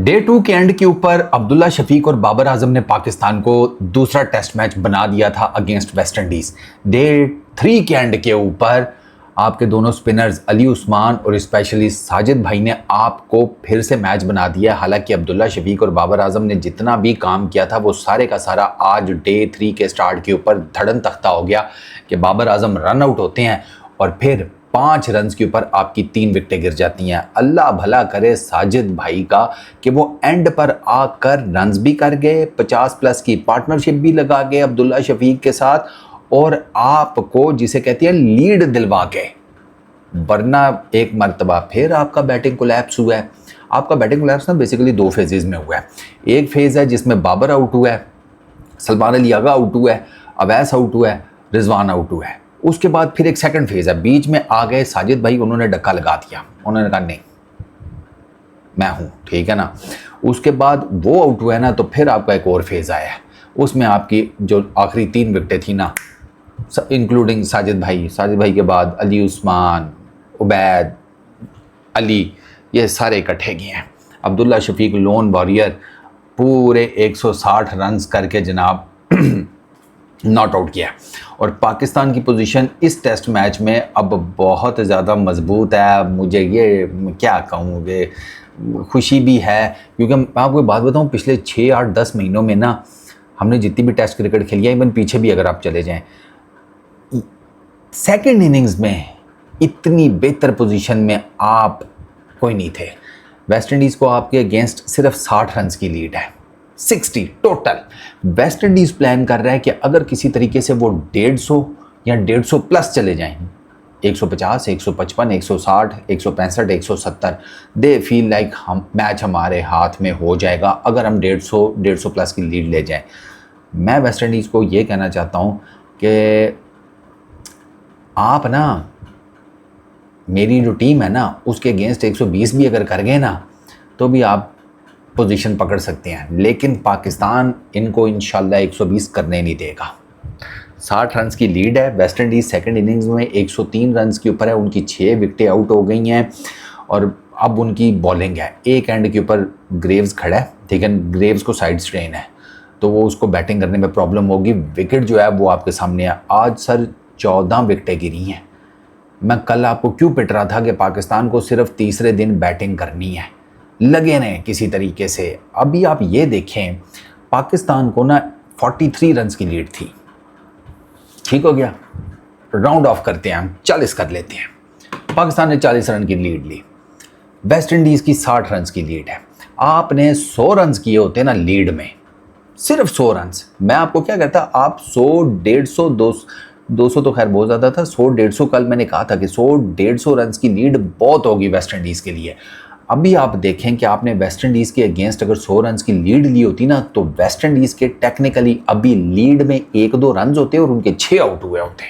Day 2 के and के ऊपर अब्दुल्ला शफीक और बाबर आजम ने पाकिस्तान को दूसरा टेस्ट मैच बना दिया था अगेंस्ट वेस्ट इंडीज़। डे 3 के एंड के ऊपर आपके दोनों स्पिनर्स अली उस्मान और स्पेशली साजिद भाई ने आपको फिर से मैच बना दिया। हालांकि अब्दुल्ला शफीक और बाबर आजम ने जितना भी काम किया था वो सारे का सारा आज डे 3 के स्टार्ट के ऊपर धड़न तख्ता हो गया कि बाबर आजम रन आउट होते हैं और फिर 5 रन के ऊपर आपकी 3 विकेटें गिर जाती हैं। अल्लाह भला करे साजिद भाई का कि वो एंड पर आकर रन्स भी कर गए, 50+ की पार्टनरशिप भी लगा गए अब्दुल्ला शफीक के साथ और आपको जिसे कहती है लीड दिलवा के, वरना एक मरतबा फिर आपका बैटिंग कोलैप्स हुआ है। आपका बैटिंग कोलैप्स ना बेसिकली 2 फेजेस में हुआ है। एक फेज़ है जिसमें बाबर आउट हुआ है, सलमान अली आगा आउट हुआ है, अवैस आउट हुआ है, रिजवान आउट हुआ है। उसके बाद फिर एक सेकंड फेज़ है, बीच में आ गए साजिद भाई, उन्होंने डक्का लगा दिया, उन्होंने कहा नहीं मैं हूँ, ठीक है ना। उसके बाद वो आउट हुआ है ना, तो फिर आपका एक और फेज़ आया है, उसमें आपकी जो आखिरी 3 विकेटें थी ना, इंक्लूडिंग साजिद भाई के बाद अली उस्मान, उबैद, अली, ये सारे इकट्ठे गए हैं। अब्दुल्ला शफीक लोन वॉरियर पूरे 160 रन्स करके जनाब नॉट आउट किया और पाकिस्तान की पोजीशन इस टेस्ट मैच में अब बहुत ज़्यादा मजबूत है। मुझे ये क्या कहूँ कि खुशी भी है, क्योंकि मैं आपको बात बताऊँ, पिछले 6, 8, 10 महीनों में ना हमने जितनी भी टेस्ट क्रिकेट खेली है, इवन पीछे भी अगर आप चले जाएं, सेकंड इनिंग्स में इतनी बेहतर पोजीशन में आप कोई नहीं थे। वेस्ट इंडीज़ को आपके अगेंस्ट सिर्फ 60 रन की लीड है, 60 टोटल। वेस्ट इंडीज़ प्लान कर रहा है कि अगर किसी तरीके से वो 150 या 150+ चले जाएं, 150, 155, 160, 165, 170, दे फील लाइक हम मैच हमारे हाथ में हो जाएगा अगर हम 150+ की लीड ले जाएं। मैं वेस्ट इंडीज़ को ये कहना चाहता हूँ कि आप ना, मेरी जो टीम है ना, उसके अगेंस्ट 120 भी अगर कर गए ना, तो भी आप पोजीशन पकड़ सकते हैं, लेकिन पाकिस्तान इनको इंशाल्लाह 120 करने नहीं देगा। 60 रन की लीड है। वेस्ट इंडीज़ सेकंड इनिंग्स में 103 रन के ऊपर है, उनकी 6 विकेटें आउट हो गई हैं और अब उनकी बॉलिंग है। एक एंड के ऊपर ग्रेव्स खड़ा है, ठीक है, ग्रेव्स को साइड स्ट्रेन है, तो वो उसको बैटिंग करने में प्रॉब्लम होगी। विकेट जो है वो आपके सामने है। आज सर 14 विकेटें गिरी हैं। मैं कल आपको क्यों पिट रहा था कि पाकिस्तान को सिर्फ तीसरे दिन बैटिंग करनी है, लगे रहें किसी तरीके से। अभी आप ये देखें, पाकिस्तान को ना 43 रन की लीड थी, ठीक हो गया, राउंड ऑफ करते हैं हम, 40 कर लेते हैं। पाकिस्तान ने 40 रन की लीड ली, वेस्ट इंडीज़ की 60 रन की लीड है। आपने 100 रन किए होते ना लीड में, सिर्फ 100 रन। मैं आपको क्या कहता, आप 100, 150, 200 तो खैर बहुत ज़्यादा था, 100, 150 कल मैंने कहा था कि 100, 150 रन की लीड बहुत होगी वेस्ट इंडीज़ के लिए। अभी आप देखें कि आपने वेस्ट इंडीज़ के अगेंस्ट अगर 100 रन की लीड ली होती ना, तो वेस्ट इंडीज़ के टेक्निकली अभी लीड में 1-2 रन होते और उनके 6 आउट हुए होते।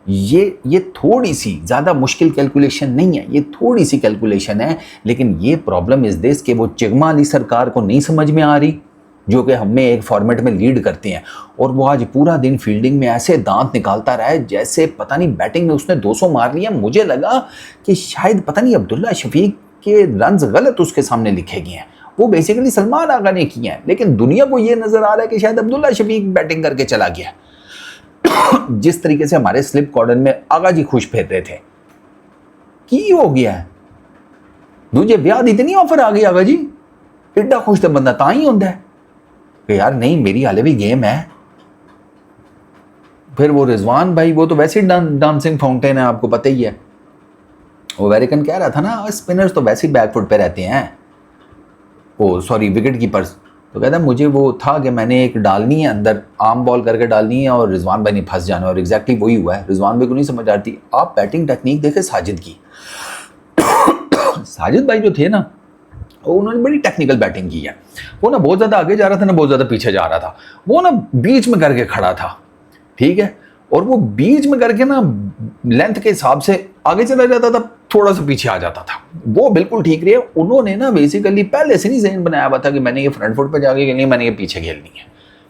ये थोड़ी सी ज़्यादा मुश्किल कैलकुलेशन नहीं है, ये थोड़ी सी कैलकुलेशन है, लेकिन ये प्रॉब्लम इस देश के वो चिगमा अली सरकार को नहीं समझ में आ रही, जो कि हमें एक फॉर्मेट में लीड करते हैं। और वो आज पूरा दिन फील्डिंग में ऐसे दांत निकालता रहा है जैसे पता नहीं बैटिंग में उसने 200 मार लिया। मुझे लगा कि शायद पता नहीं अब्दुल्ला शफीक के रन्स गलत उसके सामने लिखे गए हैं, वो बेसिकली सलमान आगा ने किए हैं, लेकिन दुनिया को ये नज़र आ रहा है कि शायद अब्दुल्ला शफीक बैटिंग करके चला गया। जिस तरीके से हमारे स्लिप कॉर्नर में आगा जी खुश फेर रहे थे, की हो गया है, दूजे ब्याह इतनी ऑफर आ गई, आगा जी एडा खुश तो बंदा ता ही होता है कि यार नहीं मेरी हाले भी गेम है। फिर वो रिजवान भाई, वो तो वैसे ही डांसिंग फाउंटेन है, आपको पता ही है। वो अमेरिकन कह रहा था ना, स्पिनर्स तो वैसे ही बैकफुट पे रहते हैं, ओ सॉरी विकेट कीपर्स, तो कहता मुझे वो था कि मैंने एक डालनी है अंदर, आर्म बॉल करके डालनी है और रिजवान भाई ने फंस जाना, और एग्जैक्टली वही हुआ है। रिजवान भाई को नहीं समझ आती। आप बैटिंग टेक्निक देखे साजिद की, साजिद भाई जो थे ना, उन्होंने बड़ी टेक्निकल बैटिंग की है। वो ना बहुत ज़्यादा आगे जा रहा था ना बहुत ज़्यादा पीछे जा रहा था, वो ना बीच में करके खड़ा था, ठीक है, और वो बीच में करके ना लेंथ के हिसाब से आगे चला जाता था, थोड़ा सा पीछे आ जाता था, वो बिल्कुल ठीक रहे। उन्होंने ना बेसिकली पहले से नहीं ज़हन बनाया हुआ था कि मैंने ये फ्रंट फुट पे जाके खेलनी है, मैंने ये पीछे खेलनी है,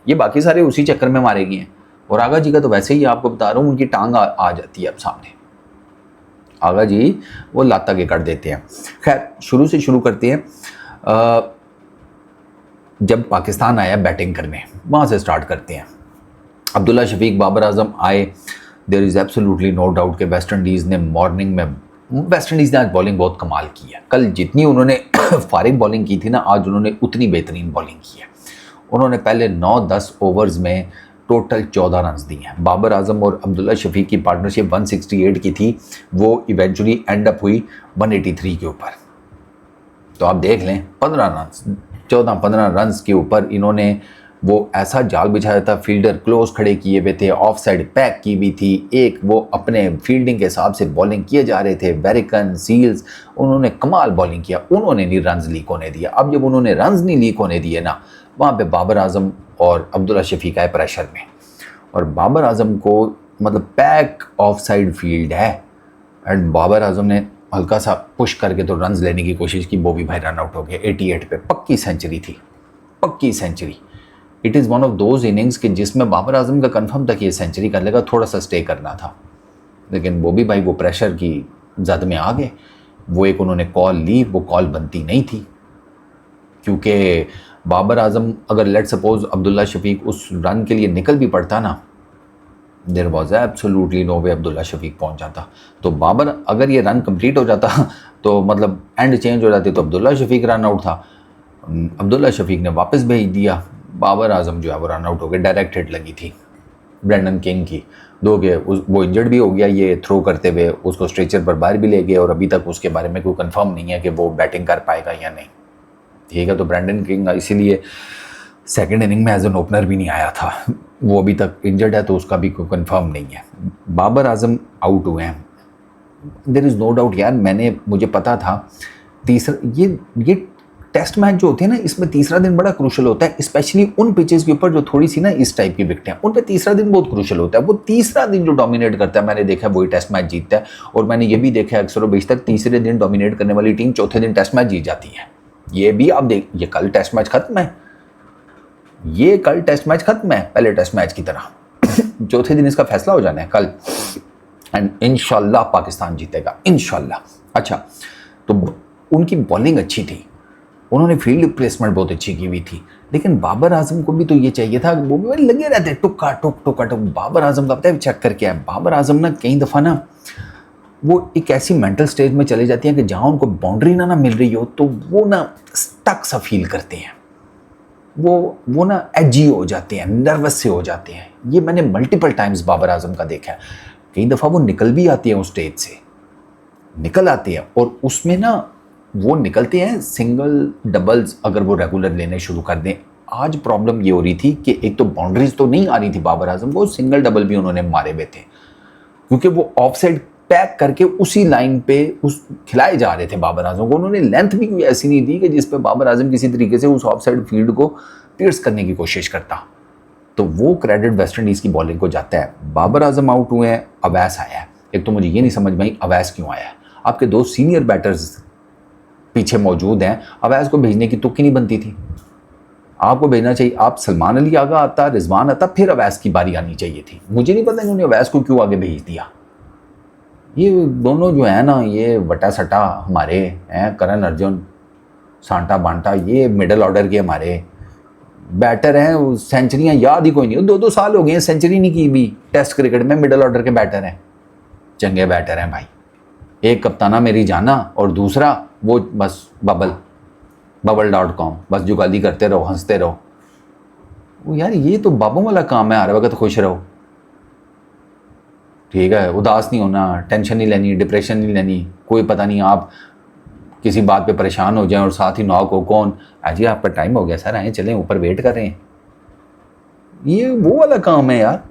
ये बाकी सारे उसी चक्कर में मारे गए हैं। और आगा जी का तो वैसे ही आपको बता रहा हूँ, उनकी टांग आ जाती है अब सामने। आगा जी वो लाता के कर देते हैं। खैर शुरू से शुरू करते हैं। जब पाकिस्तान आया बैटिंग करने, वहाँ से स्टार्ट करते हैं। अब्दुल्ला शफीक, बाबर आजम आए। There is absolutely no doubt कि वेस्ट इंडीज़ ने मॉर्निंग में, वेस्ट इंडीज़ ने आज बॉलिंग बहुत कमाल की है। कल जितनी उन्होंने फारिग बॉलिंग की थी ना, आज उन्होंने उतनी बेहतरीन बॉलिंग की है। उन्होंने पहले 9-10 ओवर्स में टोटल 14 रन दिए हैं। बाबर आजम और अब्दुल्ला शफीक की पार्टनरशिप 168 की थी, वो इवेंचुअली एंड अप हुई 183 के ऊपर। तो आप देख लें 15 रन, 14-15 रन के ऊपर इन्होंने वो ऐसा जाल बिछाया था, फील्डर क्लोज खड़े किए हुए थे, ऑफ साइड पैक की भी थी, एक वो अपने फील्डिंग के हिसाब से बॉलिंग किए जा रहे थे, वेरिकन, सील्स, उन्होंने कमाल बॉलिंग किया। उन्होंने नहीं रन्स लीक होने दिया। अब जब उन्होंने रन्स नहीं लीक होने दिए ना, वहाँ पे बाबर आजम और अब्दुल्ला शफीक आए प्रेशर में, और बाबर आजम को मतलब पैक ऑफ साइड फील्ड है, एंड बाबर आजम ने हल्का सा पुश करके तो रन्स लेने की कोशिश की। बॉबी भाई रन आउट हो गए 88 पे। पक्की सेंचुरी थी, पक्की century. It is one of those innings कि जिसमें बाबर आजम का कंफर्म था कि ये सेंचुरी कर लेगा, थोड़ा सा स्टे करना था, लेकिन बॉबी भाई वो प्रेशर की जद में आ गए। वो एक उन्होंने कॉल ली, वो कॉल बनती नहीं थी, क्योंकि बाबर आजम अगर लेट सपोज अब्दुल्ला शफीक उस रन के लिए निकल भी पड़ता ना, देयर वॉज एब्सोल्युटली नो वे अब्दुल्ला शफीक पहुंच जाता। तो बाबर अगर ये रन कंप्लीट हो जाता तो मतलब एंड चेंज हो जाती, तो अब्दुल्ला शफीक रन आउट था। अब्दुल्ला शफीक ने वापस भेज दिया, बाबर आजम जो है वो रन आउट हो गए। डायरेक्ट हिट लगी थी ब्रेंडन किंग की, दो के वो इंजर्ड भी हो गया ये थ्रो करते हुए, उसको स्ट्रेचर पर बाहर भी ले गए, और अभी तक उसके बारे में कोई कंफर्म नहीं है कि वो बैटिंग कर पाएगा या नहीं। ठीक है, तो ब्रेंडन किंग इसीलिए सेकंड इनिंग में एज एन ओपनर भी नहीं आया था, वो अभी तक इंजर्ड है, तो उसका भी कोई कंफर्म नहीं है। बाबर आजम आउट हुए हैं, देयर इज़ नो डाउट यार। मुझे पता था तीसरा ये टेस्ट मैच जो होते हैं ना, इसमें तीसरा दिन बड़ा क्रूशल होता है, स्पेशली उन पिचेस के ऊपर जो थोड़ी सी ना इस टाइप की विकेट हैं, उन पे तीसरा दिन बहुत क्रूशल होता है। वो तीसरा दिन जो डोमिनेट करता है, मैंने देखा वही टेस्ट मैच जीतता है। और मैंने ये भी देखा है अक्सर बेशतर तीसरे दिन डोमिनेट करने वाली टीम चौथे दिन टेस्ट मैच जीत जाती है। ये भी आप देख, ये कल टेस्ट मैच खत्म है, ये कल टेस्ट मैच खत्म है पहले टेस्ट मैच की तरह। चौथे दिन इसका फैसला हो जाना है कल, एंड इंशाल्लाह पाकिस्तान जीतेगा इंशाल्लाह। अच्छा, तो उनकी बॉलिंग अच्छी थी, उन्होंने फील्ड प्लेसमेंट बहुत अच्छी की हुई थी, लेकिन बाबर आजम को भी तो ये चाहिए था, वो भी लगे रहते टुक्का टुक टुक्का टुक। बाबर आजम का पता है चक्कर क्या है, बाबर आजम ना कई दफ़ा ना वो एक ऐसी मेंटल स्टेज में चले जाती हैं कि जहाँ उनको बाउंड्री ना मिल रही हो, तो वो ना स्टक सा फील करते हैं, वो ना एजी हो जाते हैं, नर्वस से हो जाते हैं। ये मैंने मल्टीपल टाइम्स बाबर आजम का देखा है। कई दफ़ा वो निकल भी आती हैं उस स्टेज से, निकल आते हैं, और उसमें ना वो निकलते हैं सिंगल डबल्स अगर वो रेगुलर लेने शुरू कर दें। आज प्रॉब्लम ये हो रही थी कि एक तो बाउंड्रीज तो नहीं आ रही थी बाबर आजम को, सिंगल डबल भी उन्होंने मारे हुए थे, क्योंकि वो ऑफ साइड पैक करके उसी लाइन पे उस खिलाए जा रहे थे बाबर आजम को। उन्होंने लेंथ भी कोई ऐसी नहीं दी कि जिस पे बाबर आजम किसी तरीके से उस ऑफ साइड फील्ड को पियर्स करने की कोशिश करता। तो वो क्रेडिट वेस्ट इंडीज़ की बॉलिंग को जाता है। बाबर आजम आउट हुए हैं, अवैस आया है। एक तो मुझे ये नहीं समझ में आई अवैस क्यों आया है। आपके दो सीनियर बैटर्स पीछे मौजूद हैं, अवैस को भेजने की तुक्की नहीं बनती थी। आपको भेजना चाहिए, आप सलमान अली आगा आता, रिजवान आता, फिर अवैस की बारी आनी चाहिए थी। मुझे नहीं पता इन्होंने अवैस को क्यों आगे भेज दिया। ये दोनों जो है ना, ये वटा सटा हमारे हैं, करण अर्जुन, सांटा बांटा, ये मिडल ऑर्डर के हमारे बैटर हैं। सेंचुरियां याद ही कोई नहीं, 2-2 साल हो गए हैं सेंचुरी नहीं की भी टेस्ट क्रिकेट में। मिडल ऑर्डर के बैटर हैं, चंगे बैटर हैं भाई। एक कप्ताना मेरी जाना और दूसरा वो बस bubble.com, बस जुगाली करते रहो, हंसते रहो। वो यार ये तो बाबों वाला काम है, हर वक्त खुश रहो, ठीक है, उदास नहीं होना, टेंशन नहीं लेनी, डिप्रेशन नहीं लेनी। कोई पता नहीं आप किसी बात पे परेशान हो जाएं और साथ ही नॉक हो, कौन अजी आपका टाइम हो गया सर, आए चलें ऊपर वेट कर रहे हैं। ये वो वाला काम है यार।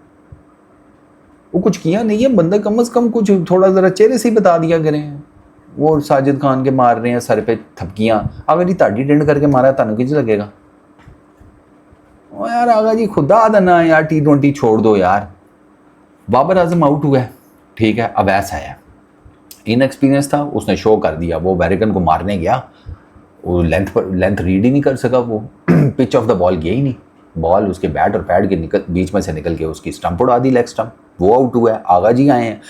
वो कुछ किया नहीं है बंदा, कम से कम कुछ थोड़ा ज़रा चेहरे से ही बता दिया करें। वो साजिद खान के मार रहे हैं सर पे थपकियाँ, अगर जी ताड़ी टेंड करके मारा तानू किस लगेगा। ओ यार आगा जी खुदा देना यार, T20 छोड़ दो यार। बाबर आजम आउट हुआ है, ठीक है, अवैस आया, इनएक्सपीरियंस था, उसने शो कर दिया। वो वेरिकन को मारने गया, वो लेंथ रीड ही नहीं कर सका, वो पिच ऑफ द बॉल गया ही नहीं। बॉल उसके बैट और पैड के बीच में से निकल के उसकी स्टंप उड़ा दी, लेग स्टंप। वो आउट हुआ है। आगा जी आए हैं।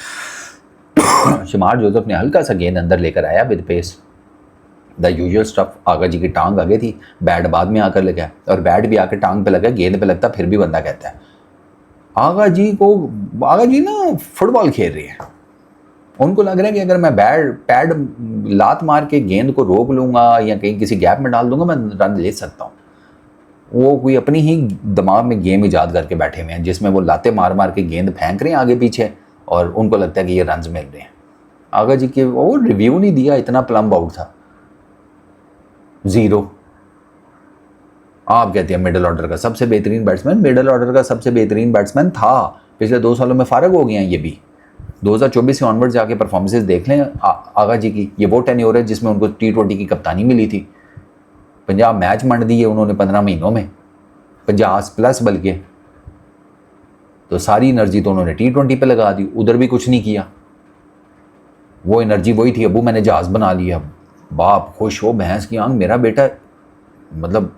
शमार जोसेफ ने हल्का सा गेंद अंदर लेकर आया with pace, the usual stuff. Agha ji की टांग आगे थी, बैट बाद में आकर लगा, और बैट भी आकर टांग पे लगा, गेंद पे लगता फिर भी बंदा कहता है। आगा जी ना फुटबॉल खेल रही है, उनको लग रहा है कि अगर मैं पैड लात मार के गेंद को रोक लूँगा या कहीं किसी गैप में डाल दूंगा, मैं रन ले सकता हूँ। वो कोई अपनी ही दिमाग में गेम ईजाद करके बैठे हुए हैं जिसमें वो लाते मार मार के गेंद फेंक रहे हैं आगे पीछे, और उनको लगता है कि ये रन्स मिल रहे हैं। आगा जी के वो रिव्यू नहीं दिया, इतना प्लम्ब आउट था, 0। आप कहते हैं मिडिल ऑर्डर का सबसे बेहतरीन बैट्समैन, मिडिल ऑर्डर का सबसे बेहतरीन बैट्समैन था, पिछले 2 सालों में फारग हो गए हैं ये भी। 2024 से ऑनवर्ड जाके परफॉर्मेंसेज देख लें आगा जी की। ये वो टेन्योर है जिसमें उनको T20 की कप्तानी मिली थी, 50 मैच मंड दिए उन्होंने 15 महीनों में, 50+ बल्कि। तो सारी एनर्जी तो उन्होंने T20 पे लगा दी, उधर भी कुछ नहीं किया। वो एनर्जी वही थी, अबू मैंने जहाज़ बना लिया, बाप खुश हो भैंस की आंख, मेरा बेटा मतलब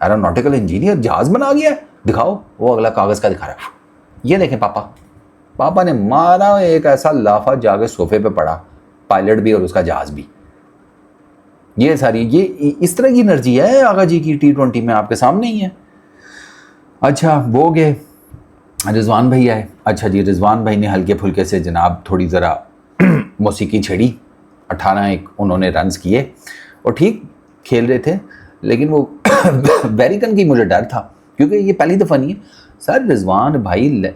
एरोनॉटिकल इंजीनियर जहाज़ बना गया, दिखाओ। वो अगला कागज़ का दिखा रहा है, ये देखें पापा ने मारा एक ऐसा लाफा, जाके सोफे पे पड़ा, पायलट भी और उसका जहाज़ भी। ये सारी ये इस तरह की एनर्जी है आगा जी की T20 में, आपके सामने ही है। अच्छा वो गए, रिजवान भाई आए। अच्छा जी, रिजवान भाई ने हल्के फुल्के से जनाब थोड़ी ज़रा मौसीकी छेड़ी, 18 उन्होंने रन्स किए और ठीक खेल रहे थे, लेकिन वो वेरिकन की मुझे डर था, क्योंकि ये पहली दफ़ा नहीं है सर। रिजवान भाई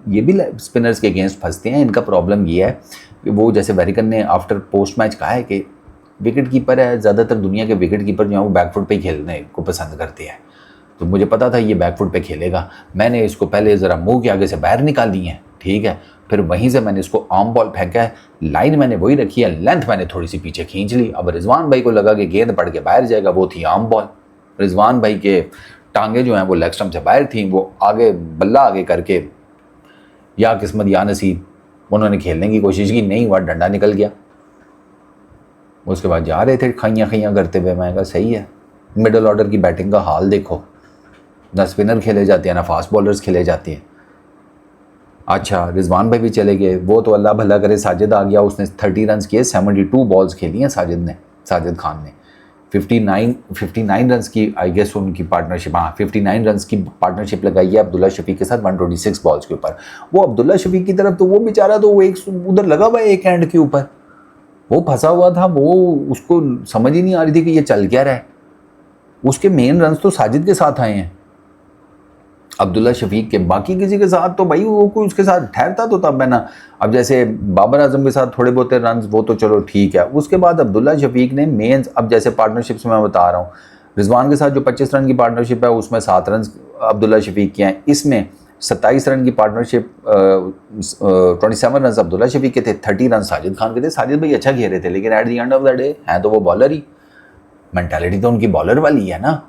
ये भी स्पिनर्स के अगेंस्ट फंसते हैं, इनका प्रॉब्लम ये है कि वो जैसे वेरिकन ने आफ्टर पोस्ट मैच कहा है कि विकेट कीपर है, ज़्यादातर दुनिया के विकेट कीपर जो हैं वो बैकफुट पे ही खेलने को पसंद करते हैं। तो मुझे पता था ये बैकफुट पे खेलेगा, मैंने इसको पहले ज़रा मुंह के आगे से बाहर निकाल दी है, ठीक है, फिर वहीं से मैंने इसको आर्म बॉल फेंका है, लाइन मैंने वही रखी है, लेंथ मैंने थोड़ी सी पीछे खींच ली। अब रिजवान भाई को लगा कि गेंद पड़ के बाहर जाएगा, वो थी आर्म बॉल। रिजवान भाई के टांगे जो हैं वो लेग स्टंप से बाहर थी, वो आगे बल्ला आगे करके या किस्मत या नसीब उन्होंने खेलने की कोशिश की, नहीं हुआ, डंडा निकल गया। उसके बाद जा रहे थे खैया करते हुए, मैं कहा सही है, मिडिल ऑर्डर की बैटिंग का हाल देखो, ना स्पिनर खेले जाते हैं ना फास्ट बॉलर्स खेले जाते हैं। अच्छा रिजवान भाई भी चले गए, वो तो अल्लाह भला करे साजिद आ गया, उसने 30 रन किए, 72 बॉल्स खेली हैं साजिद खान ने। 59 रन की आई गेस उनकी पार्टनरशिप, हाँ 59 रन की पार्टनरशिप लगाई है अब्दुल्ला शफीक के साथ 126 बॉल्स के ऊपर। वो अब्दुल्ला शफीक की तरफ तो वो बेचारा तो वो एक उधर लगा हुआ है एक हैंड के ऊपर, वो फंसा हुआ था, वो उसको समझ ही नहीं आ रही थी कि ये चल क्या रहा है। उसके मेन रन तो साजिद के साथ आए हैं, अब्दुल्ला शफीक के, बाकी किसी के साथ तो भाई वो कोई उसके साथ ठहरता तो तब है ना। अब जैसे बाबर आजम के साथ थोड़े बहुत रन वो तो चलो ठीक है, उसके बाद अब्दुल्ला शफीक ने मेन, अब जैसे पार्टनरशिप्स में मैं बता रहा हूँ, रिजवान के साथ जो 25 रन की पार्टनरशिप है उसमें 7 रन अब्दुल्ला शफीक के हैं, इसमें 27 रन की पार्टनरशिप 27 रन अब्दुल्ला शफीक के थे, 30 रन साजिद खान के थे। साजिद भाई अच्छा खेल रहे थे, लेकिन at the end of the day हैं तो वो बॉलर ही, मेंटालिटी तो उनकी बॉलर वाली है ना।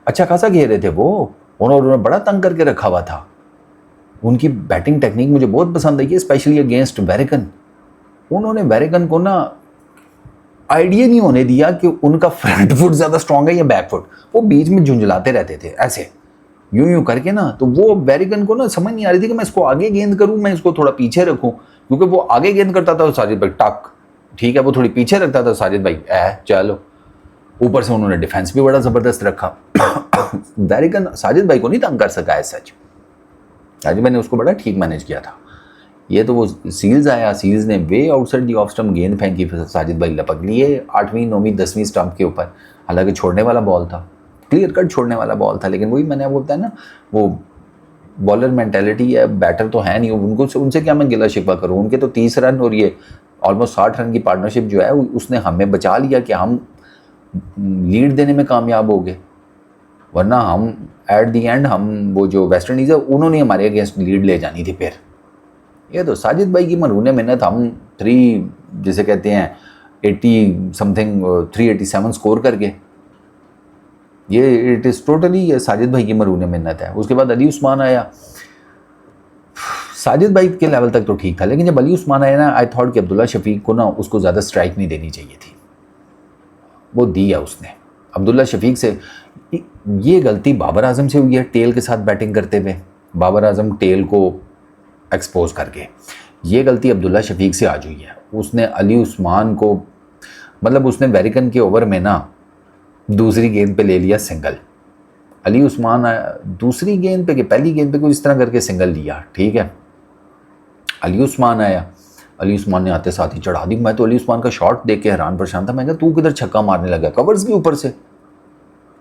अच्छा खासा खेल रहे थे वो, उन्होंने बड़ा तंग करके रखा हुआ था। उनकी बैटिंग टेक्निक मुझे बहुत पसंद आई, स्पेशली अगेंस्ट वेरिकन। उन्होंने वेरिकन को ना आइडिया नहीं होने दिया कि उनका फ्रंट फुट ज़्यादा स्ट्रांग है या बैक फुट, वो बीच में झुंझलाते रहते थे ऐसे यूं करके ना। तो वो वेरिकन को ना समझ नहीं आ रही थी कि मैं इसको आगे गेंद करूं, मैं इसको थोड़ा पीछे रखूं, क्योंकि वो आगे गेंद करता था साजिद भाई टक, ठीक है, वो थोड़ी पीछे रखता था साजिद भाई चलो। ऊपर से उन्होंने डिफेंस भी बड़ा ज़बरदस्त रखा। वेरिकन साजिद भाई को नहीं तंग कर सका है सच, साजिद भाई ने उसको बड़ा ठीक मैनेज किया था। ये तो वो सील्स आया, सील्स ने वे आउटसाइड दी ऑफ स्टंप गेंद फेंकी, फिर साजिद भाई लपक लिए 8वीं 9वीं 10वीं स्टंप के ऊपर, हालांकि छोड़ने वाला बॉल था, क्लियर कट छोड़ने वाला बॉल था, लेकिन वही मैंने आपको बताया ना, वो बॉलर मेंटालिटी है, बैटर तो है नहीं, उनको उनसे क्या मैं गिला शिकवा करूँ। उनके तो 30 रन और ये ऑलमोस्ट 60 रन की पार्टनरशिप जो है उसने हमें बचा लिया कि हम लीड देने में कामयाब हो गए, वरना हम एट दी एंड हम वो जो वेस्ट इंडीज़ है उन्होंने हमारे अगेंस्ट लीड ले जानी थी। फिर ये तो साजिद भाई की मरूने मेहनत, हम 3 जिसे कहते हैं 80 समथिंग 387 स्कोर करके, ये इट इज़ टोटली ये साजिद भाई की मरूने मेहनत है। उसके बाद अली उस्मान आया, साजिद भाई के लेवल तक तो ठीक था, लेकिन जब अली उस्मान आया ना, आई थॉट कि अब्दुल्ला शफीक को ना उसको ज़्यादा स्ट्राइक नहीं देनी चाहिए थी, वो दी है उसने अब्दुल्ला शफीक से। ये गलती बाबर आजम से हुई है टेल के साथ बैटिंग करते हुए, बाबर आजम टेल को एक्सपोज करके, ये गलती अब्दुल्ला शफीक से आज हुई है। उसने अली उस्मान को मतलब उसने वेरिकन के ओवर में ना दूसरी गेंद पे ले लिया सिंगल। अली उस्मान दूसरी गेंद पे कि पहली गेंद पे कुछ इस तरह करके सिंगल लिया, ठीक है। अली उस्मान आया, अली उस्मान ने आते साथ ही चढ़ा दी। मैं तो अली उस्मान का शॉट देख के हैरान परेशान था। मैं कहा तू किधर छक्का मारने लगा? कवर्स के ऊपर से,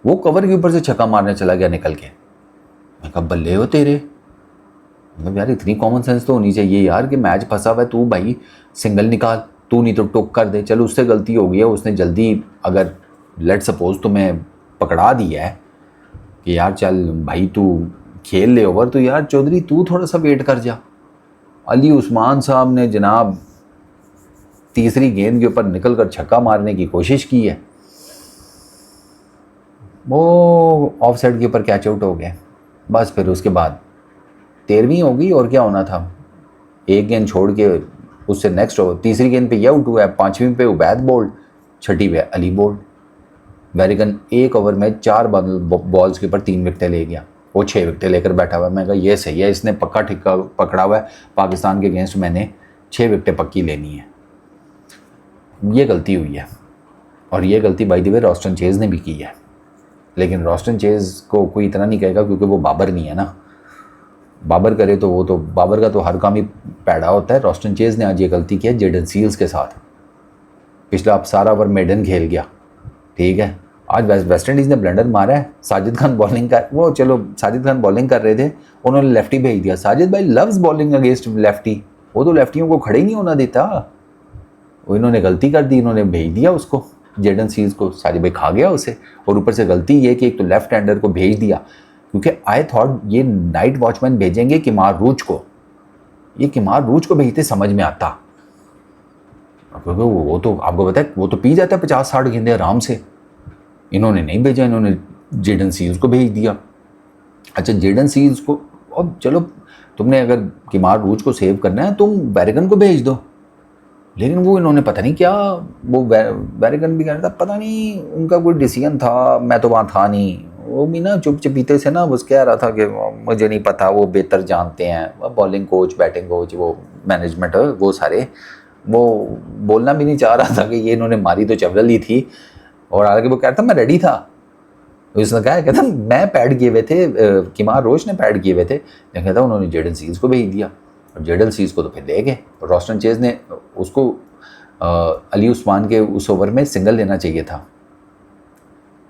वो कवर के ऊपर से छक्का मारने चला गया निकल के। मैं कहा बल्ले हो तेरे, मतलब यार इतनी कॉमन सेंस तो होनी चाहिए यार कि मैच फंसा हुआ है, तू भाई सिंगल निकाल, तू नहीं तो टोक कर दे। चलो उससे गलती हो गई है, उसने जल्दी अगर लेट सपोज तुम्हें पकड़ा दिया है कि यार चल भाई तू खेल ले ओवर, तो यार चौधरी तू थोड़ा सा वेट कर जा। अली उस्मान साहब ने जनाब तीसरी गेंद के ऊपर निकल कर छक्का मारने की कोशिश की है, वो ऑफ साइड के ऊपर कैच आउट हो गए। बस फिर उसके बाद 13वीं हो गई और क्या होना था। एक गेंद छोड़ के उससे नेक्स्ट ओवर तीसरी गेंद पे ये आउट हुआ है, 5वीं पे उबैद बोल्ड, 6ठी पे अली बोल्ड। वेरिकन एक ओवर में 4 बॉल्स के ऊपर 3 विकेटें ले गया, वो 6 विकेटें लेकर बैठा हुआ है। मैं कहा ये सही है, इसने पक्का ठिक्का पकड़ा हुआ है, पाकिस्तान के अगेंस्ट मैंने 6 विकेटें पक्की लेनी है। ये गलती हुई है, और ये गलती by the way Roston chase ने भी की है। लेकिन रॉस्टन चेज को कोई इतना नहीं कहेगा क्योंकि वो बाबर नहीं है ना। बाबर करे तो वो तो बाबर का तो हर काम ही पैड़ा होता है। रॉस्टन चेज ने आज ये गलती की है जेडन सील्स के साथ। पिछला आप सारा ओवर मेडन खेल गया, ठीक है। आज वेस्ट इंडीज़ ने ब्लंडर मारा है। साजिद खान बॉलिंग कर, वो चलो साजिद खान बॉलिंग कर रहे थे, उन्होंने लेफ्टी भेज दिया। साजिद भाई लव्स बॉलिंग अगेंस्ट लेफ्टी, वो तो लेफ्टियों को खड़े ही नहीं होना देता। वो इन्होंने गलती कर दी, इन्होंने भेज दिया उसको जेडन सील्स को। साजिद भाई खा गया उसे, और ऊपर से गलती ये कि एक तो लेफ्ट हैंडर को भेज दिया, क्योंकि आई थॉट ये नाइट वॉचमैन भेजेंगे किमार रूच को, ये किमार रूच को भेजते समझ में आता, क्योंकि वो तो आपको पता है वो तो पी जाता है 50-60 गेंदे आराम से। इन्होंने नहीं भेजा, इन्होंने जेडन सील्स को भेज दिया। अच्छा जेडन सील्स को, अब चलो तुमने अगर किमार रूच को सेव करना है तुम वेरिकन को भेज दो, लेकिन वो इन्होंने पता नहीं क्या, वो वेरिकन भी कह रहा था पता नहीं उनका कोई डिसीजन था, मैं तो वहाँ था नहीं। वो भी ना चुप चपीते से ना बस कह रहा था कि मुझे नहीं पता, वो बेहतर जानते हैं, बॉलिंग कोच बैटिंग कोच वो मैनेजमेंट वो सारे, वो बोलना भी नहीं चाह रहा था कि ये इन्होंने मारी तो चवल ही थी। और आगे वो कह रहा था मैं रेडी था, उसने कहा कहता मैं पैड किए हुए थे, किमार रोच ने पैड किए हुए थे, लेकिन कहता उन्होंने जेडन सील्स को भेज दिया, और जेडन सील्स को तो फिर ले गए। रॉस्टन चेज ने उसको अली उस्मान के उस ओवर में सिंगल लेना चाहिए था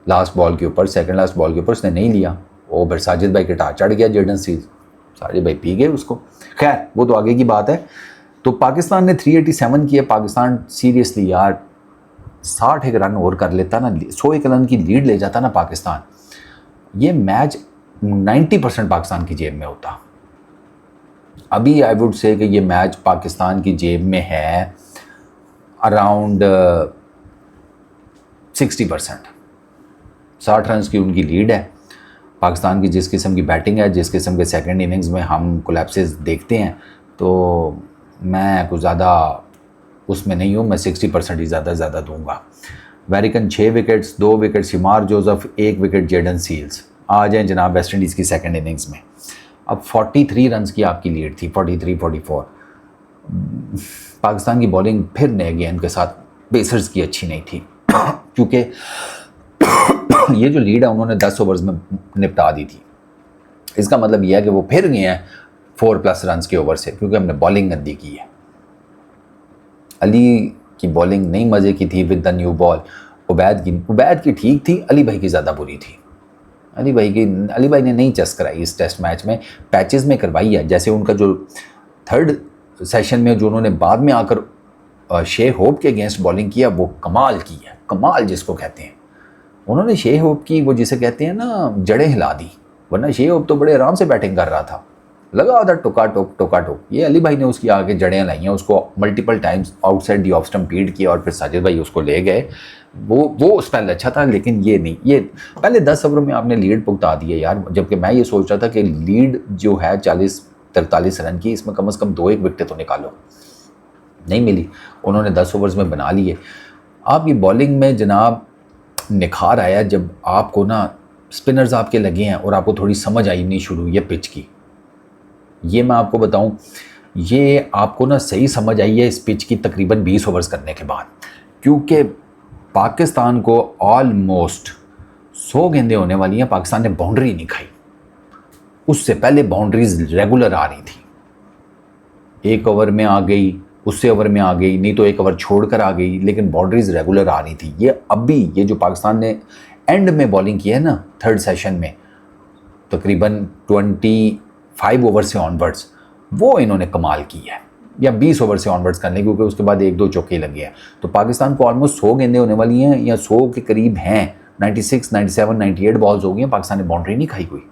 लास्ट बॉल के ऊपर, सेकंड लास्ट बॉल के ऊपर, उसने नहीं लिया। वो फिर साजिद भाई के टार चढ़ गया जेडन सील्स, साजिद भाई पी गए उसको। खैर वो तो आगे की बात है। तो पाकिस्तान ने 387 किए। पाकिस्तान सीरियसली यार 61 रन और कर लेता ना, 101 रन की लीड ले जाता ना पाकिस्तान, ये मैच 90% पाकिस्तान की जेब में होता। अभी आई वुड से कि ये मैच पाकिस्तान की जेब में है अराउंड 60%। 60 रन की उनकी लीड है। पाकिस्तान की जिस किस्म की बैटिंग है, जिस किस्म के सेकंड इनिंग्स में हम कोलैप्सेस देखते हैं, तो मैं कुछ ज़्यादा उसमें नहीं हूँ, मैं 60% ही ज़्यादा दूंगा। Warrican 6 wickets, 2 wicket Shamar Joseph, 1 wicket Jayden Seales. आ जाएँ जनाब वेस्ट इंडीज़ की सेकंड इनिंग्स में। अब 43 रन्स की आपकी लीड थी, 43-44। पाकिस्तान की बॉलिंग फिर नए गेंद के साथ पेसर्स की अच्छी नहीं थी क्योंकि ये जो लीड है उन्होंने 10 ओवर्स में निपटा दी थी। इसका मतलब यह है कि वो फिर गए हैं 4+ रन्स के ओवर से, क्योंकि हमने बॉलिंग गंदी की है। अली की बॉलिंग नहीं मज़े की थी with the new ball. Ubaid की ठीक थी, अली भाई की ज़्यादा बुरी थी। अली भाई ने नहीं चस्क कराई इस टेस्ट मैच में, पैचेस में करवाई है। जैसे उनका जो थर्ड सेशन में जो उन्होंने बाद में आकर शे होप के अगेंस्ट बॉलिंग किया, वो कमाल की है, कमाल जिसको कहते हैं। उन्होंने शे होप की वो जिसे कहते हैं ना जड़ें हिला दी, वरना शे होप तो बड़े आराम से बैटिंग कर रहा था, लगा था टोका टोक। ये अली भाई ने उसकी आगे जड़ें लाई हैं, उसको multiple times outside the off stump पीट किया, और फिर साजिद भाई उसको ले गए। वो स्पेल अच्छा था, लेकिन ये नहीं। ये पहले 10 ओवरों में आपने लीड भुगता दी है यार, जबकि मैं ये सोच रहा था कि लीड जो है 40-43 रन की, इसमें कम से कम 2-1 विकेट तो निकालो। नहीं मिली, उन्होंने 10 ओवर्स में बना लिए। आपकी बॉलिंग में जनाब निखार आया जब आपको ना स्पिनर्स आपके लगे हैं और आपको थोड़ी समझ आई नहीं शुरू ये पिच की। ये मैं आपको बताऊं, ये आपको ना सही समझ आई है इस पिच की तकरीबन 20 ओवर्स करने के बाद, क्योंकि पाकिस्तान को ऑलमोस्ट 100 गेंदें होने वाली हैं, पाकिस्तान ने बाउंड्री नहीं खाई। उससे पहले बाउंड्रीज रेगुलर आ रही थी, एक ओवर में आ गई, उससे ओवर में आ गई, नहीं तो एक ओवर छोड़कर आ गई, लेकिन बाउंड्रीज रेगुलर आ रही थी। ये अभी ये जो पाकिस्तान ने एंड में बॉलिंग की है ना थर्ड सेशन में, तकरीबन 25 ओवर से ऑनवर्ड्स, वो इन्होंने कमाल की है, या 20 ओवर से ऑनवर्ड्स करने, क्योंकि उसके बाद 1-2 चौके लगे हैं। तो पाकिस्तान को ऑलमोस्ट 100 गेंदें होने वाली हैं, या 100 के करीब हैं, 96, 97, 98 बॉल्स हो गई हैं, पाकिस्तान ने बाउंड्री नहीं खाई कोई।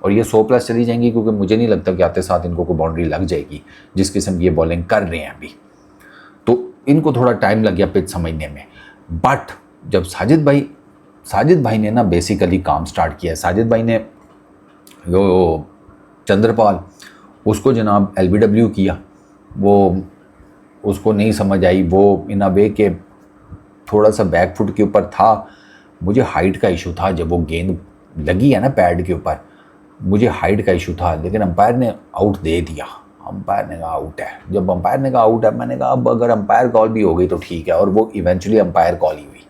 और ये 100 प्लस चली जाएंगी, क्योंकि मुझे नहीं लगता कि आते साथ इनको कोई बाउंड्री लग जाएगी, जिस किस्म की ये बॉलिंग कर रहे हैं अभी। तो इनको थोड़ा टाइम लग गया पिच समझने में। बट जब साजिद भाई ने ना बेसिकली काम स्टार्ट किया है, साजिद भाई ने वो चंद्रपाल, उसको जनाब LBW किया, वो उसको नहीं समझ आई, वो इन अ वे के थोड़ा सा बैक फुट के ऊपर था। मुझे हाइट का इशू था, जब वो गेंद लगी है ना पैड के ऊपर, मुझे हाइट का इशू था, लेकिन अंपायर ने आउट दे दिया। अंपायर ने कहा आउट है। जब अंपायर ने कहा आउट है, मैंने कहा अब अगर अंपायर कॉल भी हो गई तो ठीक है, और वो इवेंचुअली अंपायर कॉल ही हुई।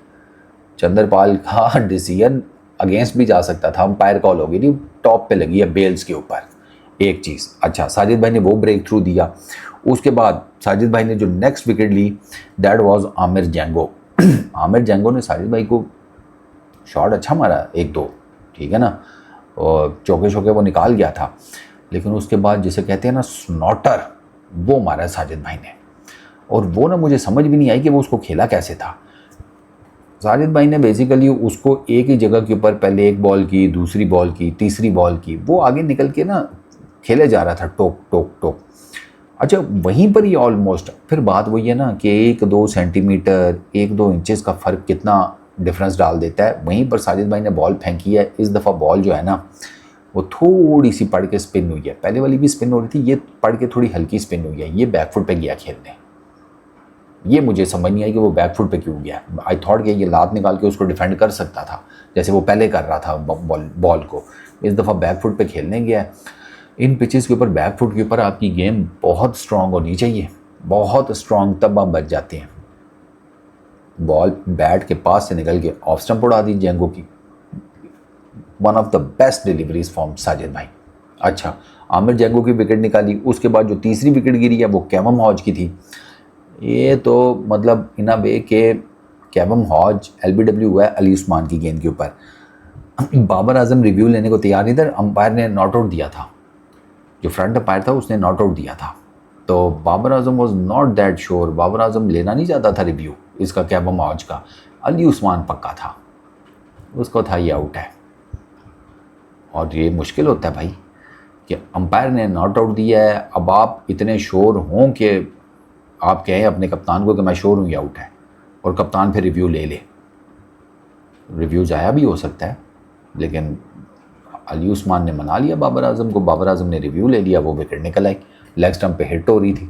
चंद्रपाल का डिसीजन अगेंस्ट भी जा सकता था, अंपायर कॉल हो गई थी, टॉप पे लगी है बेल्स के ऊपर, एक चीज़। अच्छा, साजिद भाई ने वो ब्रेक थ्रू दिया। उसके बाद साजिद भाई ने जो नेक्स्ट विकेट ली, that was Amir Jangoo. Amir Jangoo ने साजिद भाई को शॉट अच्छा मारा, 1-2, ठीक है ना, और चौके चौके वो निकाल गया था, लेकिन उसके बाद जिसे कहते हैं ना स्नॉटर, वो मारा है साजिद भाई ने। और वो ना मुझे समझ भी नहीं आई कि वो उसको खेला कैसे था। साजिद भाई ने बेसिकली उसको एक ही जगह के ऊपर पहले एक बॉल की, दूसरी बॉल की, तीसरी बॉल की, वो आगे निकल के ना खेले जा रहा था, टोक टोक टोक। अच्छा, वहीं पर ही ऑलमोस्ट फिर बात वही है ना कि 1-2 सेंटीमीटर, 1-2 इंचेस का फ़र्क कितना डिफरेंस डाल देता है। वहीं पर साजिद भाई ने बॉल फेंकी है। इस दफ़ा बॉल जो है ना वो थोड़ी सी पड़ के स्पिन हुई है, पहले वाली भी स्पिन हो रही थी, ये पड़ के थोड़ी हल्की स्पिन हुई है। ये बैकफुट पे गया खेलने, ये मुझे समझ नहीं आई कि वो बैकफुट पे क्यों गया। आई थॉट कि ये लात निकाल के उसको डिफेंड कर सकता था, जैसे वो पहले कर रहा था बॉल को। इस दफ़ा बैकफुट पे खेलने गया। इन पिचेस के ऊपर बैकफुट के ऊपर आपकी गेम बहुत स्ट्रॉन्ग होनी चाहिए, बहुत स्ट्रॉन्ग, तब आप बच जाते हैं। बॉल बैट के पास से निकल के ऑफ स्टंप उड़ा दी जैंगो की। One of the best deliveries from Sajid भाई। अच्छा, आमिर जैंगो की विकेट निकाली। उसके बाद जो तीसरी विकेट गिरी है वो केवम हॉज की थी। ये तो मतलब इन अ वे के केवम हॉज LBW हुआ है अली उस्मान की गेंद के ऊपर। बाबर आजम रिव्यू लेने को तैयार नहीं था, अंपायर ने नॉट आउट दिया था, जो फ्रंट अंपायर था उसने नॉट आउट दिया था। तो Babar Azam was not that sure, Babar Azam लेना नहीं चाहता था रिव्यू इसका केवम हॉज का। अली उस्मान पक्का था, उसको था ये आउट है। और ये मुश्किल होता है भाई कि अंपायर ने नॉट आउट दिया है, अब आप इतने श्योर हों कि आप कहें अपने कप्तान को कि मैं श्योर हूँ ये आउट है, और कप्तान फिर रिव्यू ले ले। रिव्यू ज़ाया भी हो सकता है, लेकिन अली उस्मान ने मना लिया बाबर आजम को, बाबर आजम ने रिव्यू ले लिया, वो विकेट निकल आई, लेग स्टंप पे हिट हो रही थी।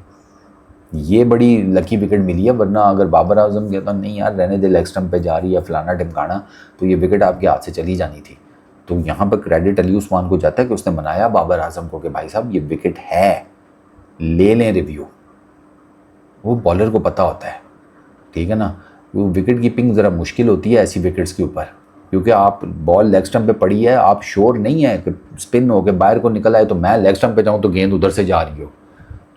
ये बड़ी लकी विकेट मिली है, वरना अगर बाबर आजम कहता नहीं यार रहने दे, लेग स्टंप पे जा रही है फलाना टिमकाना, तो ये विकेट आपके हाथ से चली जानी थी। तो यहाँ पर क्रेडिट अली उस्मान को जाता है कि उसने मनाया बाबर आजम को कि भाई साहब ये विकेट है, ले लें रिव्यू। वो बॉलर को पता होता है, ठीक है ना। वो विकेट कीपिंग ज़रा मुश्किल होती है ऐसी विकेट्स के ऊपर, क्योंकि आप बॉल लेग स्टंप पे पड़ी है, आप श्योर नहीं है कि स्पिन हो के बाहर को निकल आए तो मैं लेग स्टंप पे जाऊँ तो गेंद उधर से जा रही हो।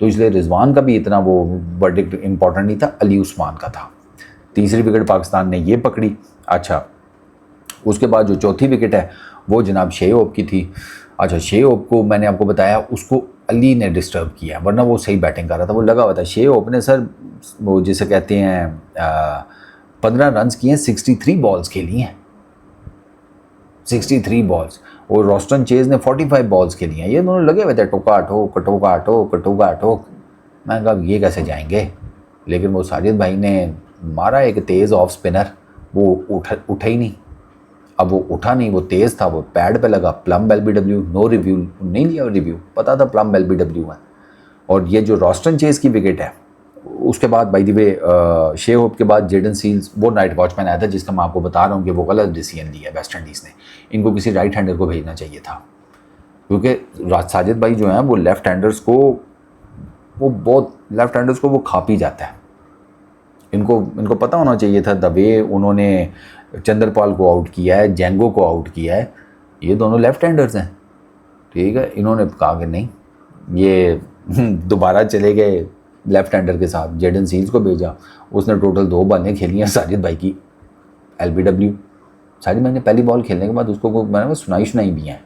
तो इसलिए रिजवान का भी इतना वो वर्डिक्ट इंपॉर्टेंट नहीं था, अली उस्मान का था। तीसरी विकेट पाकिस्तान ने ये पकड़ी। अच्छा, उसके बाद जो चौथी विकेट है वो जनाब शेओप की थी। अच्छा, शेओप को मैंने आपको बताया उसको अली ने डिस्टर्ब किया, वरना वो सही बैटिंग कर रहा था, वो लगा हुआ था। शेओप ने सर वो जिसे कहते हैं 15 रन्स किए, 63 बॉल्स खेली हैं, 63 बॉल्स। और रोस्टन चेज ने 45 बॉल्स खेली हैं। ये दोनों लगे हुए थे टोका ठोक कटोका ठोक कटोका ठोक। मैं कहा ये कैसे जाएंगे, लेकिन वो साजिद भाई ने मारा एक तेज़ ऑफ स्पिनर, वो उठा ही नहीं। अब वो उठा नहीं, वो तेज़ था, वो पैड पे लगा, प्लम LBW, नो रिव्यू, नहीं लिया रिव्यू, पता था प्लम LBW है। और ये जो रोस्टन चेज की विकेट है, उसके बाद बाय द वे शेहोप के बाद जेडन सील्स, वो नाइट वॉचमैन आया था, जिसका मैं आपको बता रहा हूँ कि वो गलत डिसीजन लिया वेस्ट इंडीज़ ने। इनको किसी राइट हैंडर को भेजना चाहिए था, क्योंकि साजिद भाई जो हैं वो लेफ़्ट हैंडर्स को वो खा पी जाता है। इनको इनको पता होना चाहिए था द वे उन्होंने चंद्रपाल को आउट किया है, जेंगो को आउट किया है, ये दोनों लेफ्ट हैंडर्स हैं, ठीक है। इन्होंने कहा कि नहीं, ये दोबारा चले गए लेफ्ट हैंडर के साथ, जेडन सील्स को भेजा, उसने टोटल 2 बॉलें खेली हैं साजिद भाई की LBW। साजिद भाई ने पहली बॉल खेलने के बाद उसको मैंने सुनाई भी हैं,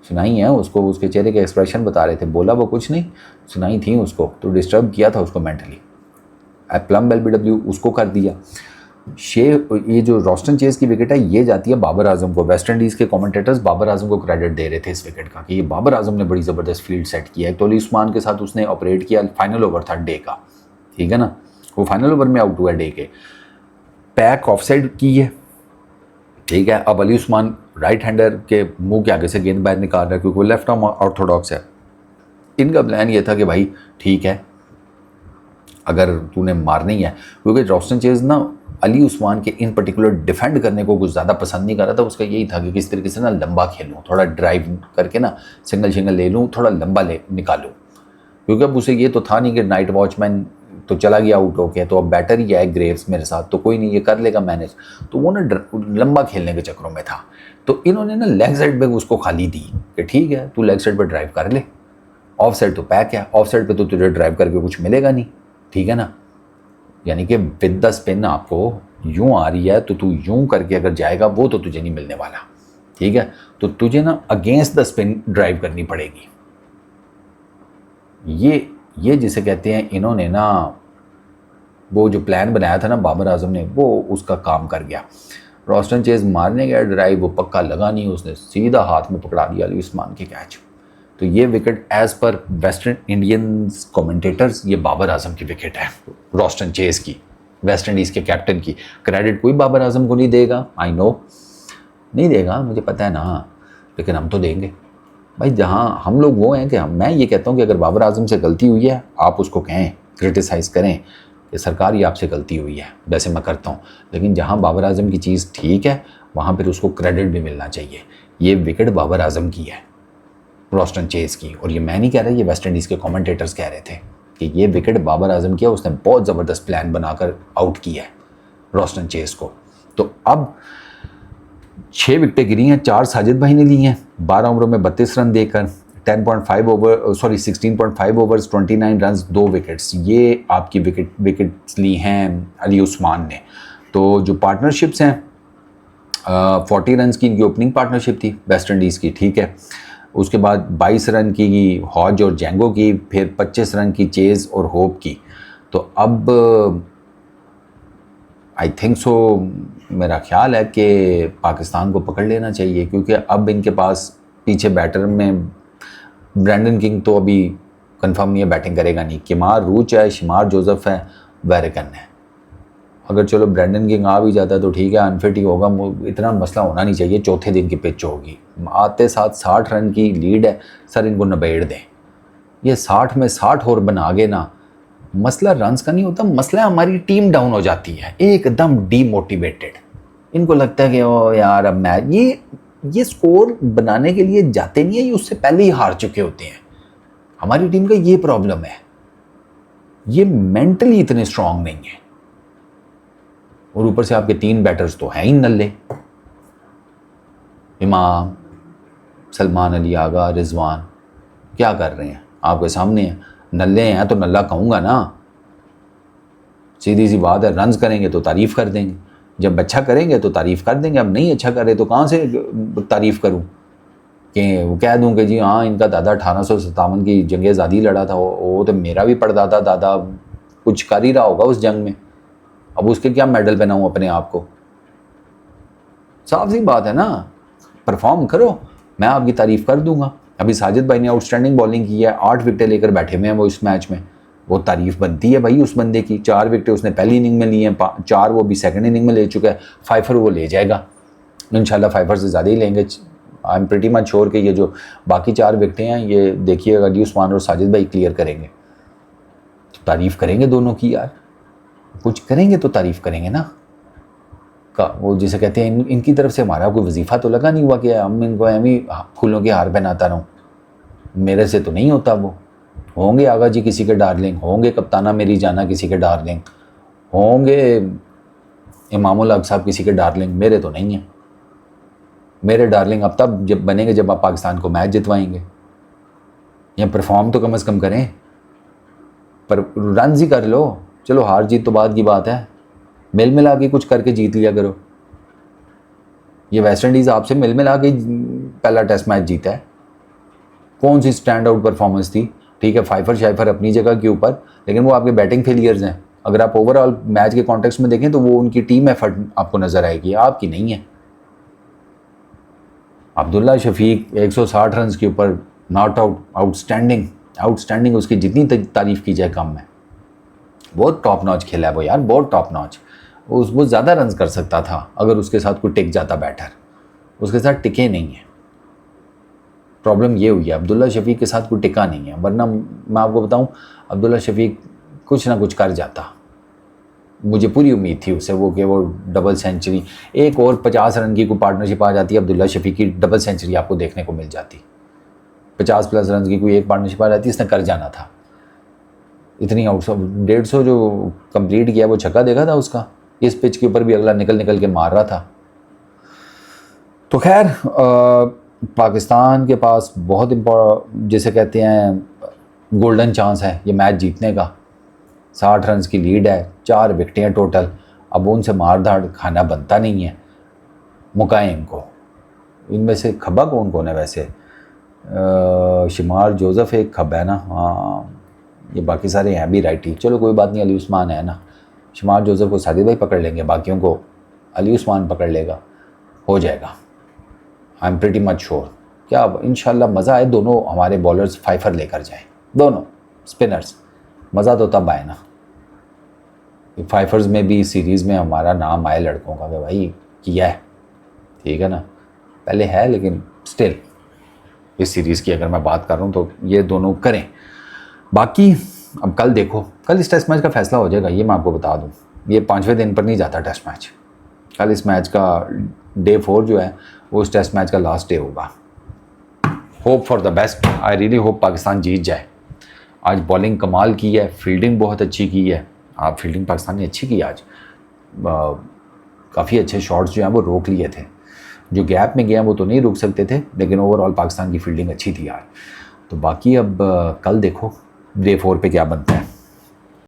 सुनाई है उसको, उसके चेहरे के एक्सप्रेशन बता रहे थे, बोला वो कुछ नहीं, सुनाई थी उसको, तो डिस्टर्ब किया था उसको मेंटली। प्लम LBW उसको कर दिया। ये जो रॉस्टन चेज की विकेट है ये जाती है बाबर आजम को। वेस्ट इंडीज़ के कमेंटेटर्स बाबर आजम को क्रेडिट दे रहे थे इस विकेट का कि ये बाबर आजम ने बड़ी ज़बरदस्त फील्ड सेट किया है। तो अली उस्मान के साथ उसने ऑपरेट किया, फाइनल ओवर था डे का, ठीक है ना, वो फाइनल ओवर में आउट हुआ डे के, पैक ऑफ साइड की है, ठीक है। अब अली उस्मान राइट हैंडर के मुंह के आगे से गेंद बाहर निकाल रहा है क्योंकि वो लेफ्ट आर्म ऑर्थोडॉक्स है। इनका प्लान ये था कि भाई ठीक है अगर तूने मारनी है, क्योंकि रॉस्टन चेज ना अली उस्मान के इन पर्टिकुलर डिफेंड करने को कुछ ज़्यादा पसंद नहीं कर रहा था। उसका यही था कि किस तरीके से ना लंबा खेलूँ, थोड़ा ड्राइव करके ना सिंगल ले लूँ, थोड़ा लंबा निकालूँ, क्योंकि अब उसे ये तो था नहीं कि नाइट वॉचमैन तो चला गया आउट होके, तो अब बैटर ही है ग्रेव्स मेरे साथ, तो कोई नहीं ये कर लेगा मैनेज, तो वो ना लंबा खेलने के चक्करों में था। तो इन्होंने ना लेग साइड पे उसको खाली दी कि ठीक है तू लेग साइड पे ड्राइव कर ले, ऑफ साइड तो पैक है, ऑफ साइड पे तो तुझे ड्राइव करके कुछ मिलेगा नहीं, ठीक है ना। यानी कि विद द स्पिन आपको यूं आ रही है तो तू यूं करके अगर जाएगा वो तो तुझे नहीं मिलने वाला, ठीक है। तो तुझे ना अगेंस्ट द स्पिन ड्राइव करनी पड़ेगी। ये जिसे कहते हैं, इन्होंने ना वो जो प्लान बनाया था ना बाबर आजम ने, वो उसका काम कर गया। रॉस्टन चेज मारने गया ड्राइव, वो पक्का लगा नहीं, उसने सीधा हाथ में पकड़ा दिया अली उस्मान के कैच। तो ये wicket as per western Indians commentators ये बाबर आजम की विकेट है, रॉस्टन चेज की, वेस्ट इंडीज़ के कैप्टन की। क्रेडिट कोई बाबर आजम को नहीं देगा, आई नो नहीं देगा, मुझे पता है ना, लेकिन हम तो देंगे भाई। जहाँ हम लोग वो हैं कि मैं ये कहता हूँ कि अगर बाबर आजम से गलती हुई है आप उसको कहें, क्रिटिसाइज़ करें कि सरकार ये आपसे गलती हुई है, वैसे मैं करता हूँ, लेकिन जहाँ बाबर आजम की चीज़ ठीक है वहाँ पर उसको क्रेडिट भी मिलना चाहिए। ये विकेट बाबर आजम की है, रॉस्टन चेज की, और ये मैं नहीं कह रहा, ये वेस्ट इंडीज़ के कमेंटेटर्स कह रहे थे कि ये विकेट बाबर आजम की है, उसने बहुत ज़बरदस्त प्लान बनाकर आउट किया है रॉस्टन चेज को। तो अब 6 विकेटें गिरी हैं, 4 साजिद भाई ने ली हैं 12 ओवरों में 32 रन देकर, 16.5 ओवर्स 29 रन 2 विकेट्स, ये आपकी विकेट्स ली हैं अली उस्मान ने। तो जो पार्टनरशिप्स हैं 40 रन की इनकी ओपनिंग पार्टनरशिप थी वेस्ट इंडीज़ की, ठीक है। उसके बाद 22 रन की हॉज और जेंगो की, फिर 25 रन की चेज और होप की। तो अब आई थिंक सो मेरा ख्याल है कि पाकिस्तान को पकड़ लेना चाहिए, क्योंकि अब इनके पास पीछे बैटर में ब्रैंडन किंग तो अभी कंफर्म नहीं है बैटिंग करेगा नहीं, किमार रूच है, शिमार जोसेफ है, वेरिकन है। अगर चलो ब्रैंडन किंग आ भी जाता है तो ठीक है, अनफिट ही होगा, इतना मसला होना नहीं चाहिए, चौथे दिन की पिच होगी, आते साथ 60 रन की लीड है, सर इनको नबेड़ दें। ये 60 में 60 और बना गए ना, मसला रन्स का नहीं होता, मसला हमारी टीम डाउन हो जाती है, एकदम डीमोटिवेटेड। इनको लगता है कि ओ यार अब मैच, ये स्कोर बनाने के लिए जाते नहीं है, ये उससे पहले ही हार चुके होते हैं। हमारी टीम का ये प्रॉब्लम है, ये मेंटली इतने स्ट्रांग नहीं है, और ऊपर से आपके 3 बैटर्स तो हैं ही नल्ले, इमाम, सलमान अली आगा, रिजवान, क्या कर रहे हैं आपके सामने हैं, नल्ले हैं तो नल्ला कहूँगा ना, सीधी सी बात है। रन्स करेंगे तो तारीफ़ कर देंगे, जब अच्छा करेंगे तो तारीफ़ कर देंगे, अब नहीं अच्छा करे तो कहाँ से तारीफ़ करूँ, कि वो कह दूँ कि जी हाँ इनका दादा 1857 की जंग आज़ादी लड़ा था, वो तो मेरा भी परदादा दादा कुछ कर ही रहा होगा उस जंग में, अब उसके क्या मेडल पहनाऊँ अपने आप को। साफ सी बात है ना, परफॉर्म करो, मैं आपकी तारीफ़ कर दूंगा। अभी साजिद भाई ने आउटस्टैंडिंग बॉलिंग की है, 8 विकेटें लेकर बैठे हुए हैं वो इस मैच में, वो तारीफ़ बनती है भाई उस बंदे की। 4 विकेटें उसने पहली इनिंग में ली हैं, 4 वो भी सेकंड इनिंग में ले चुका है, फाइफर वो ले जाएगा इंशाल्लाह, फाइफर से ज़्यादा ही लेंगे। I am pretty much sure कि ये जो बाकी 4 विकेटें हैं ये देखिएगा अली उस्मान और साजिद भाई क्लियर करेंगे। तो तारीफ़ करेंगे दोनों की यार, कुछ करेंगे तो तारीफ़ करेंगे ना। का वो जिसे कहते हैं इनकी तरफ से हमारा कोई वजीफ़ा तो लगा नहीं हुआ कि हम इनको एमी फूलों के हार पहनाता रहूँ, मेरे से तो नहीं होता। वो होंगे आगा जी किसी के डार्लिंग, होंगे कप्ताना मेरी जाना किसी के डार्लिंग, होंगे इमामुल हक साहब किसी के डार्लिंग, मेरे तो नहीं हैं। मेरे डार्लिंग अब तब जब बनेंगे जब आप पाकिस्तान को मैच जितवाएंगे, या परफॉर्म तो कम से कम करें, पर रन ही कर लो। चलो हार जीत तो बाद की बात है, मिल मिला के कुछ करके जीत लिया करो। ये वेस्ट इंडीज़ आपसे मिल मिला के पहला टेस्ट मैच जीता है। कौन सी स्टैंड आउट परफॉर्मेंस थी? ठीक है, फाइफर शाइफर अपनी जगह के ऊपर, लेकिन वो आपके बैटिंग फेलियर्स हैं। अगर आप ओवरऑल मैच के कॉन्टेक्स्ट में देखें तो वो उनकी टीम एफर्ट आपको नज़र आएगी, आपकी नहीं है। अब्दुल्ला शफीक 160 रन के ऊपर नॉट आउट, आउटस्टैंडिंग, उसकी जितनी तारीफ़ की जाए कम है। बहुत टॉप नॉच खेला है वो यार, बहुत टॉप नॉच। वो ज़्यादा रन कर सकता था अगर उसके साथ कोई टिक जाता बैटर, उसके साथ टिके नहीं है। प्रॉब्लम ये हुई है, अब्दुल्ला शफीक के साथ कोई टिका नहीं है, वरना मैं आपको बताऊं अब्दुल्ला शफीक कुछ ना कुछ कर जाता। मुझे पूरी उम्मीद थी उससे वो कि वो डबल सेंचुरी, एक और 50 रन की कोई पार्टनरशिप आ जाती, अब्दुल्ला शफीक की डबल सेंचुरी आपको देखने को मिल जाती। 50+ रन की कोई एक पार्टनरशिप आ जाती, इसने कर जाना था। इतनी 150 जो कंप्लीट किया, वो छक्का देखा था उसका, इस पिच के ऊपर भी अगला निकल निकल के मार रहा था। तो खैर पाकिस्तान के पास बहुत जिसे कहते हैं गोल्डन चांस है ये मैच जीतने का। 60 रन की लीड है, 4 विकेटें टोटल। अब उनसे मार धाड़ खाना बनता नहीं है, मुकाएं इनको। इनमें से खब्बा कौन कौन है वैसे? शिमार जोसेफ एक खब्बा है ना, हाँ, ये बाकी सारे हैं भी राइटी। चलो कोई बात नहीं, अली उस्मान है ना, शिमार जोसेफ को साजिद भाई पकड़ लेंगे, बाकियों को अली उस्मान पकड़ लेगा, हो जाएगा। I am pretty much sure. क्या इंशाल्लाह मज़ा आए, दोनों हमारे बॉलर्स फाइफर लेकर जाएं, दोनों स्पिनर्स। मज़ा तो तब आए ना फाइफर्स में भी सीरीज़ में हमारा नाम आए लड़कों का कि भाई किया है, ठीक है ना, पहले है लेकिन स्टिल इस सीरीज़ की अगर मैं बात कर रहा हूँ तो ये दोनों करें। बाकी अब कल देखो, कल इस टेस्ट मैच का फैसला हो जाएगा, ये मैं आपको बता दूँ। ये 5वें दिन पर नहीं जाता टेस्ट मैच। कल इस मैच का डे 4 जो है वो इस टेस्ट मैच का लास्ट डे होगा। Hope for the best, I really hope Pakistan जीत जाए। आज बॉलिंग कमाल की है, फील्डिंग बहुत अच्छी की है। आप फील्डिंग पाकिस्तान ने अच्छी की आज, काफ़ी अच्छे शॉट्स जो हैं वो रोक लिए थे। जो गैप में गए वो तो नहीं रुक सकते थे, लेकिन ओवरऑल पाकिस्तान की फील्डिंग अच्छी थी यार। तो बाकी अब कल देखो डे 4 पे क्या बनता है।